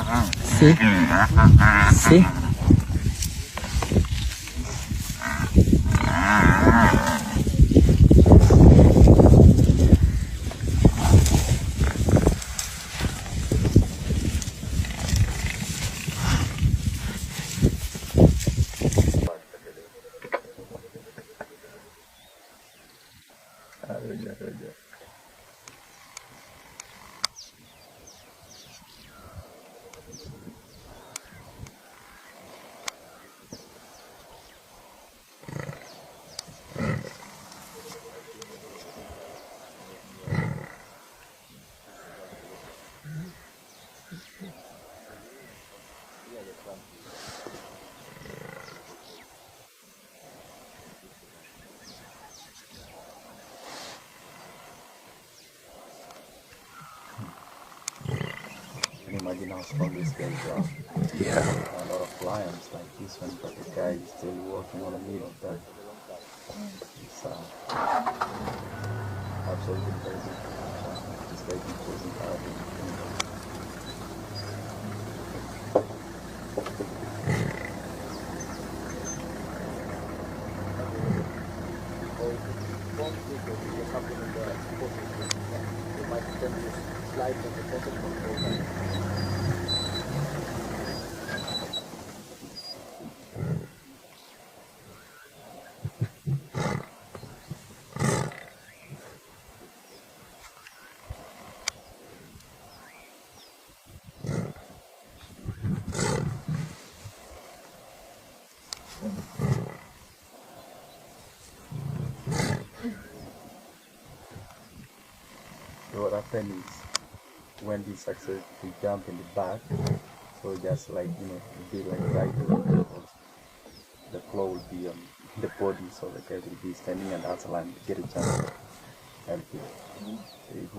See? See? Imagine how strong these guys are. Yeah. A lot of lions like this one, but the guy is still walking on the middle of that. It's absolutely crazy. This guy is chasing hard. So what happened is when he successfully jump in the back, so just like be like right there, the claw will be on the body, so the guy will be standing on that line to get a chance to help you. So if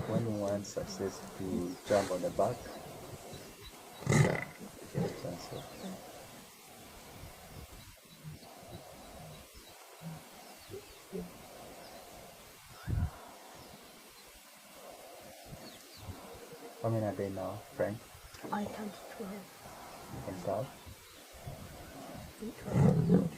when one success to jump on the back, yeah, get a chance to. How many are they now, Frank? I counted 12. You can count?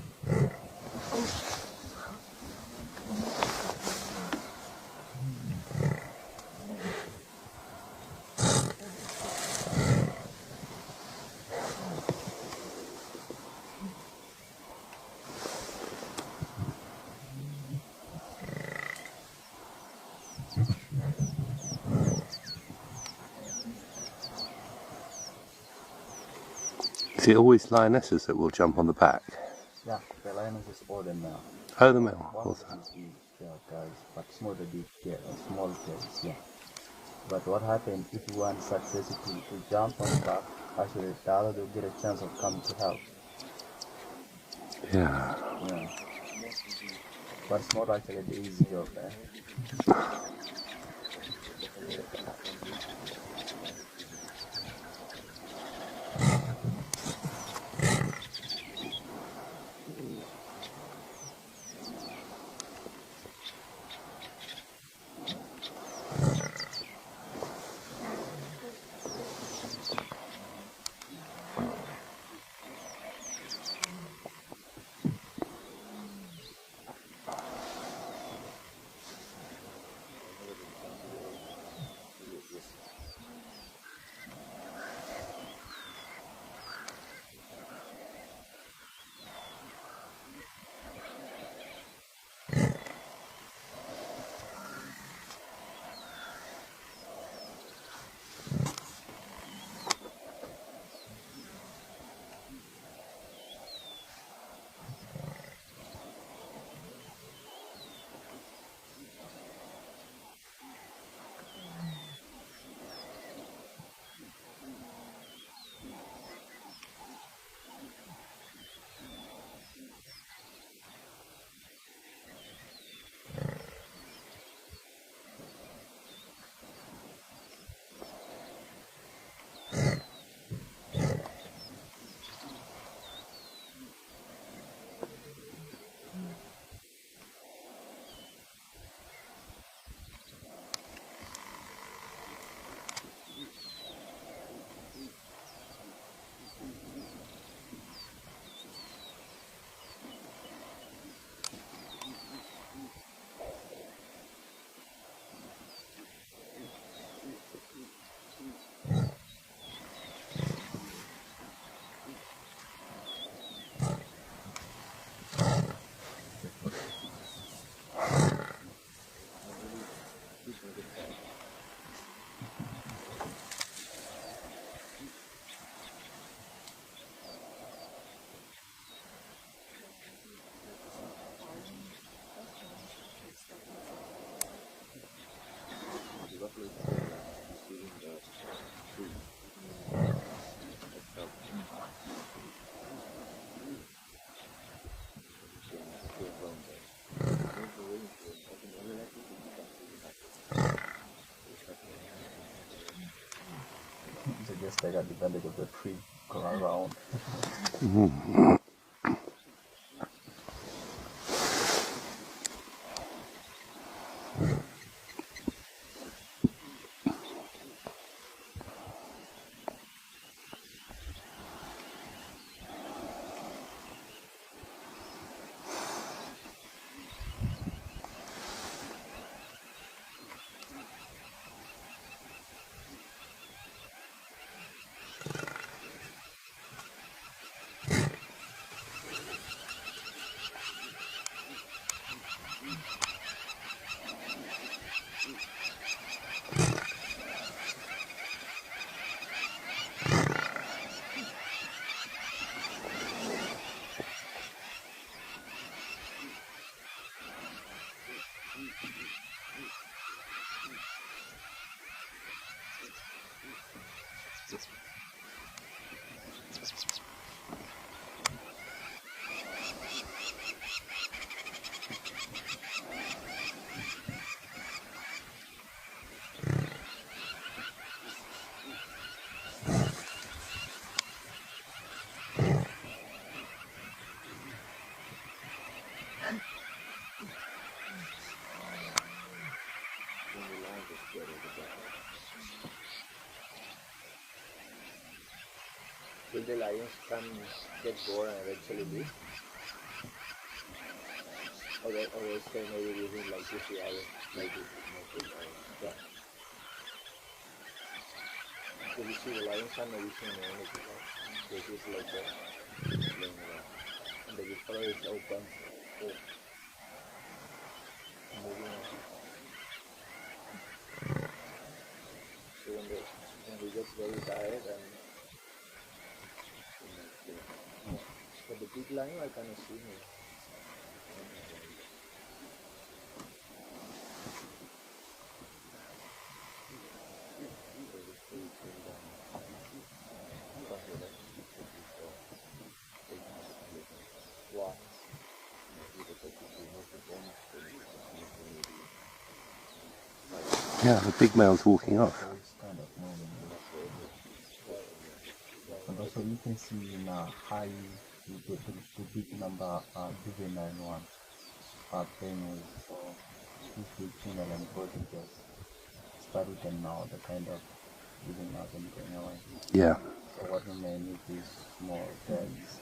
Is it always lionesses that will jump on the back? Yeah, the lioness is older than now. Oh, the male. One What's of that? these guys, but small big small tails, yeah. But what happened if one successfully to jump on the back, actually the other will get a chance of coming to help. Yeah. Yeah. But it's not actually the easy job, So just take advantage of the tree, go around. Will the lions come get bored and eventually leave? Or they stay maybe within like 50 hours, like this? Yeah. So you see the lions are not using the energy, right? They just like that, playing around. And the discovery is open. So moving on. So when we get very tired and but the big lion I cannot see him. Why? Yeah, the big male's walking off. It's kind of moving. And also you can see in high the big number juvenile ones are playing with, so if the female and both just start with them now, they're kind of giving out and going away. Yeah. So what we may need is more girls.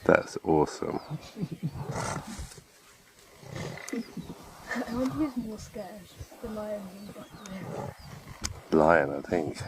That's awesome. I wonder who's more scared, the lion or the buffalo. Lion, I think.